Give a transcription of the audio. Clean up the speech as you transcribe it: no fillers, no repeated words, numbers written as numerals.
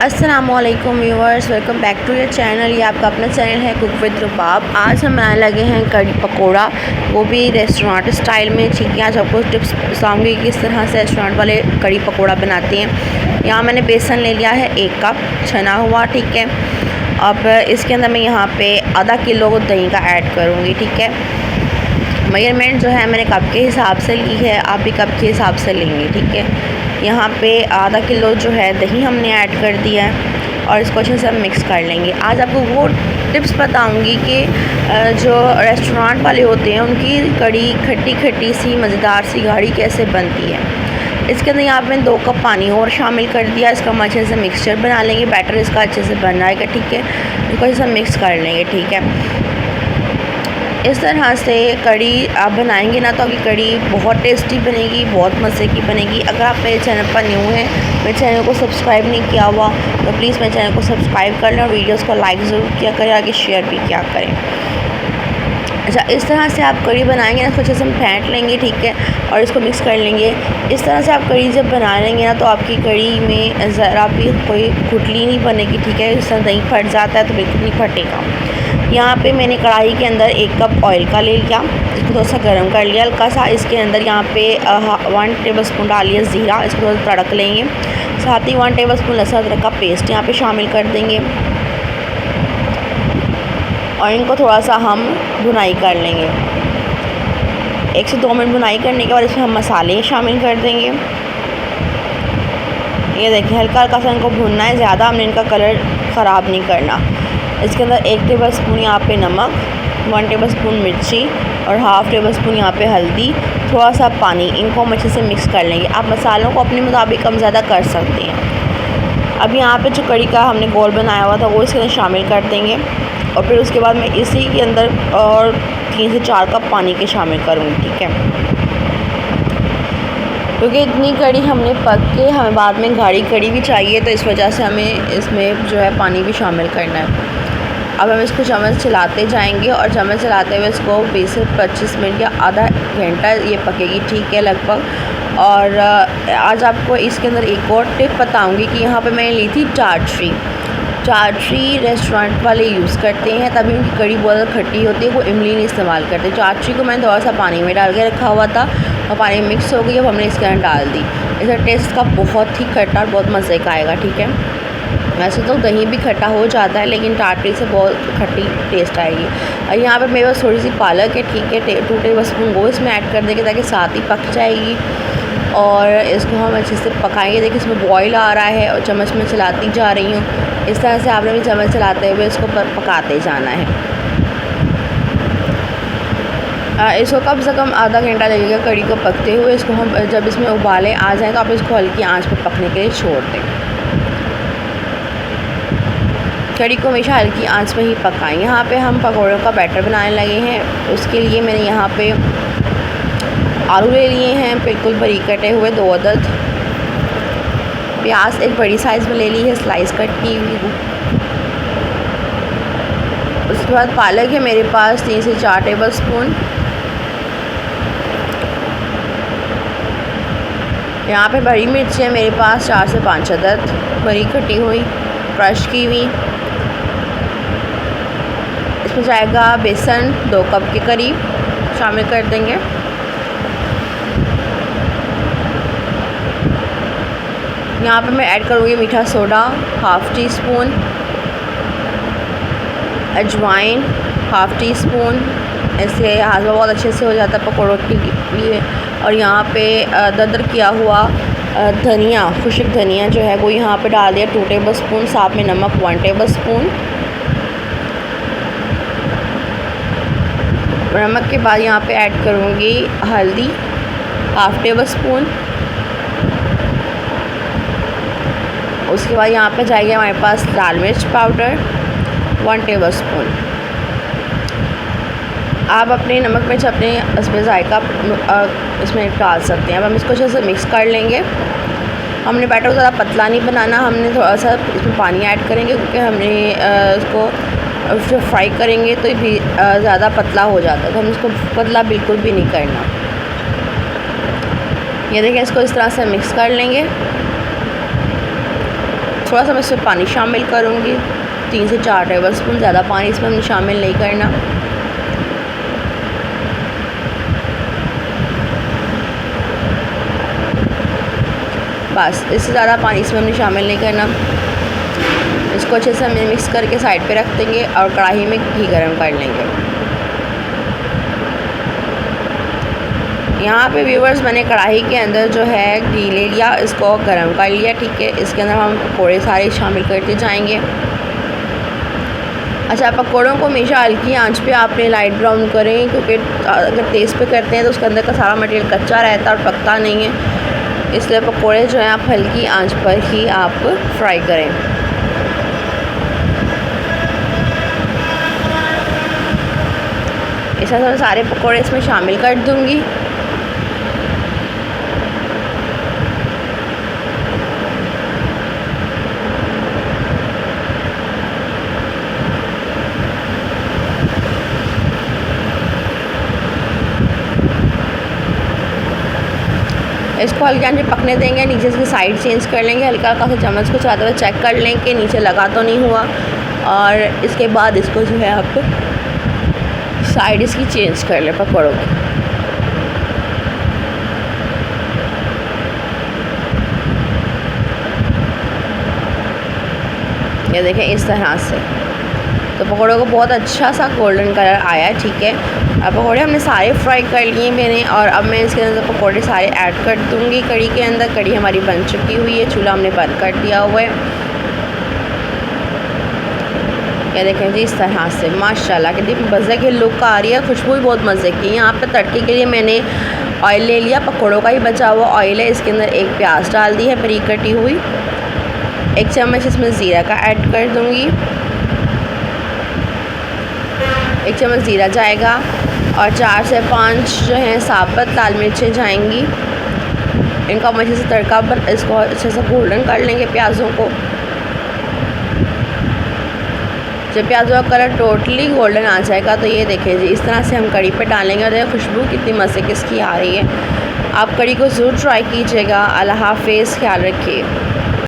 अस्सलामुअलैकुम viewers, welcome back to your channel. ये आपका अपना चैनल है कुक विद रुबाब। आज हम बनाने लगे हैं कड़ी पकोड़ा, वो भी रेस्टोरेंट स्टाइल में। ठीक है, आज आपको टिप्स बताऊंगी कि किस तरह से रेस्टोरेंट वाले कड़ी पकोड़ा बनाते हैं। यहाँ मैंने बेसन ले लिया है 1 कप छना हुआ। ठीक है, अब इसके अंदर मैं यहाँ पे आधा किलो दही का ऐड करूँगी। ठीक है, मेजरमेंट जो है मैंने कप के हिसाब से ली है, आप भी कप के हिसाब से लेंगे। ठीक है, यहाँ पे आधा किलो जो है दही हमने ऐड कर दिया है और इसको अच्छे से हम मिक्स कर लेंगे। आज आपको वो टिप्स बताऊंगी कि जो रेस्टोरेंट वाले होते हैं उनकी कड़ी खट्टी खट्टी सी मज़ेदार सी गाढ़ी कैसे बनती है। इसके अंदर यहाँ पे 2 कप पानी और शामिल कर दिया। इसका हम अच्छे से मिक्सचर बना लेंगे, बैटर इसका अच्छे से बन जाएगा। ठीक है, इसको अच्छे से मिक्स कर लेंगे। ठीक है, इस तरह से कड़ी आप बनाएंगे ना तो आपकी कड़ी बहुत टेस्टी बनेगी, बहुत मज़े की बनेगी। अगर आप मेरे चैनल पर न्यू हैं, मेरे चैनल को सब्सक्राइब नहीं किया हुआ तो प्लीज़ मेरे चैनल को सब्सक्राइब कर लें और वीडियोस को लाइक ज़रूर किया करें, आगे शेयर भी किया करें। अच्छा, इस तरह से आप कड़ी बनाएंगे ना तो अच्छे से हम फेंट लेंगे। ठीक है, और इसको मिक्स कर लेंगे। इस तरह से आप कड़ी जब बना लेंगे ना तो आपकी कड़ी में ज़रा भी कोई गुठली नहीं बनेगी। ठीक है, इस तरह दही फट जाता है तो बिल्कुल नहीं फटेगा। यहाँ पे मैंने कढ़ाई के अंदर 1 कप ऑयल का ले लिया, इसको थोड़ा सा गर्म कर लिया हल्का सा। इसके अंदर यहाँ पे 1 टेबलस्पून डालिए ज़ीरा, इसको थोड़ा सा तड़क लेंगे। साथ ही 1 टेबलस्पून लहसुन अदरक का पेस्ट यहाँ पे शामिल कर देंगे और इनको थोड़ा सा हम भुनाई कर लेंगे। 1 से 2 मिनट भुनाई करने के बाद इसमें हम मसाले शामिल कर देंगे। ये देखिए, हल्का हल्का सा इनको भुनना है, ज़्यादा हमने इनका कलर ख़राब नहीं करना। इसके अंदर 1 टेबलस्पून यहाँ पे नमक, 1 टेबलस्पून मिर्ची और हाफ़ टेबलस्पून यहाँ पे हल्दी, थोड़ा सा पानी, इनको हम अच्छे से मिक्स कर लेंगे। आप मसालों को अपने मुताबिक कम ज़्यादा कर सकते हैं। अब यहाँ पे जो कड़ी का हमने गोल बनाया हुआ था वो इसके अंदर शामिल कर देंगे और फिर उसके बाद मैं इसी के अंदर और 3 से 4 कप पानी के शामिल करूँगी। ठीक है, क्योंकि इतनी कड़ी हमने पक के हमें बाद में गाढ़ी कड़ी भी चाहिए, तो इस वजह से हमें इसमें जो है पानी भी शामिल करना है। अब हम इसको चम्मच चलाते जाएंगे और चम्मच चलाते हुए इसको 20 से 25 मिनट या आधा घंटा ये पकेगी। ठीक है, लगभग। और आज आपको इसके अंदर एक और टिप बताऊंगी कि यहाँ पे मैंने ली थी टाटरी। टाटरी रेस्टोरेंट वाले यूज़ करते हैं, तभी उनकी कड़ी बहुत ज़्यादा खट्टी होती है, वो इमली नहीं इस्तेमाल करते। टाटरी को मैंने थोड़ा सा पानी में डाल के रखा हुआ था और पानी मिक्स हो गई, अब हमने इसके अंदर डाल दी। इसका टेस्ट का बहुत ही खट्टा और बहुत मज़े का आएगा। ठीक है, वैसे तो दही भी खट्टा हो जाता है लेकिन टाटरी से बहुत खट्टी टेस्ट आएगी। और यहाँ पे मेरे पास थोड़ी सी पालक है। ठीक है, 2 टेबलस्पून वो इसमें ऐड कर देंगे ताकि साथ ही पक जाएगी और इसको हम अच्छे से पकाएंगे। देखिए, इसमें बॉयल आ रहा है और चम्मच में चलाती जा रही हूँ। इस तरह से आपने भी चम्मच चलाते हुए इसको पकाते जाना है। इसको कम से कम आधा घंटा लगेगा कड़ी को पकते हुए। इसको हम जब इसमें उबाले आ जाएँ तो आप इसको हल्की आँच पर पकने के लिए छोड़ दें। कड़ी को हमेशा हल्की आंच में ही पकाएं। यहाँ पे हम पकौड़ों का बैटर बनाने लगे हैं। उसके लिए मैंने यहाँ पे आलू ले लिए हैं, बिल्कुल बारीक कटे हुए 2 अदद। प्याज एक बड़ी साइज़ में ले ली है, स्लाइस कट की हुई। उसके बाद पालक है मेरे पास 3 से 4 टेबलस्पून। यहाँ पे बड़ी मिर्ची है मेरे पास 4 से 5 अदद, बारीक कटी हुई, क्रश की हुई। इसमें जाएगा बेसन 2 कप के करीब शामिल कर देंगे। यहाँ पे मैं ऐड करूँगी मीठा सोडा 1/2 टी स्पून, अजवाइन 1/2 टी स्पून। इससे हाजमा बहुत अच्छे से हो जाता है पकौड़ों के लिए। और यहाँ पे दरदर किया हुआ धनिया, खुश्क धनिया जो है वो यहाँ पे डाल दिया 2 टेबलस्पून। साथ में नमक 1 टेबलस्पून। नमक के बाद यहाँ पे ऐड करूँगी हल्दी 1/2 टेबलस्पून। उसके बाद यहाँ पे जाएगी हमारे पास लाल मिर्च पाउडर 1 टेबलस्पून। आप अपने नमक मिर्च अपने इसमें जायका इसमें डाल सकते हैं। अब हम इसको अच्छे से मिक्स कर लेंगे। हमने बैटर ज़्यादा पतला नहीं बनाना, हमने थोड़ा सा इसमें पानी ऐड करेंगे क्योंकि हमने इसको फ्राई करेंगे तो भी ज़्यादा पतला हो जाता है, तो हम इसको पतला बिल्कुल भी नहीं करना। ये देखिए, इसको इस तरह से मिक्स कर लेंगे। थोड़ा सा मैं इसमें पानी शामिल करूँगी, 3 से 4 टेबल स्पून, ज़्यादा पानी इसमें हमने शामिल नहीं करना। बस इससे ज़्यादा पानी इसमें हमने शामिल नहीं करना। इसको अच्छे से हमें मिक्स करके साइड पे रख देंगे और कढ़ाई में घी गरम कर लेंगे। यहाँ पे व्यूवर्स मैंने कढ़ाई के अंदर जो है घी ले लिया, इसको गरम कर लिया, ठीक है। इसके अंदर हम पकौड़े सारे शामिल करते जाएंगे। अच्छा, पकौड़ों को हमेशा हल्की आंच पे आपने लाइट ब्राउन करें, क्योंकि अगर तेज़ पे करते हैं तो उसके अंदर का सारा मटेरियल कच्चा रहता है और पकता नहीं है। इसलिए पकौड़े जो हैं आप हल्की आंच पर ही आप फ्राई करें। इस तरह से मैं सारे पकौड़े इसमें शामिल कर दूँगी। इसको हल्के आंच पे पकने देंगे, नीचे इसकी साइड चेंज कर लेंगे, हल्का हल्का सा चम्मच को चलाते हुए चेक कर लें कि नीचे लगा तो नहीं हुआ। और इसके बाद इसको जो है आप साइड इसकी चेंज कर लें पकौड़ों की। ये देखें इस तरह से, तो पकौड़ों को बहुत अच्छा सा गोल्डन कलर आया है, ठीक है। अब पकौड़े हमने सारे फ्राई कर लिए मैंने, और अब मैं इसके अंदर पकौड़े सारे ऐड कर दूँगी कढ़ी के अंदर। कढ़ी हमारी बन चुकी हुई है, चूल्हा हमने बंद कर दिया हुआ है। ये देखें जी इस तरह से माशाल्लाह कितनी मज़े की लुक आ रही है, खुशबू भी बहुत मज़े की। यहाँ पे तड़के के लिए मैंने ऑयल ले लिया, पकौड़ों का ही बचा हुआ ऑयल है। इसके अंदर एक प्याज डाल दी है बारीक कटी हुई, 1 चम्मच इसमें ज़ीरा का ऐड कर दूँगी, 1 चम्मच ज़ीरा जाएगा, और 4 से 5 जो हैं साबुत लाल मिर्चें जाएंगी। इनको हम अच्छे से तड़का पर इसको अच्छे से गोल्डन कर लेंगे प्याज़ों को। जब प्याज़ों का कलर टोटली गोल्डन आ जाएगा तो ये देखें जी इस तरह से हम कढ़ी पे डालेंगे, और देखिए खुशबू कितनी मज़े की इसकी आ रही है। आप कढ़ी को ज़रूर ट्राई कीजिएगा। अल्लाह हाफ़िज़, ख्याल रखिए।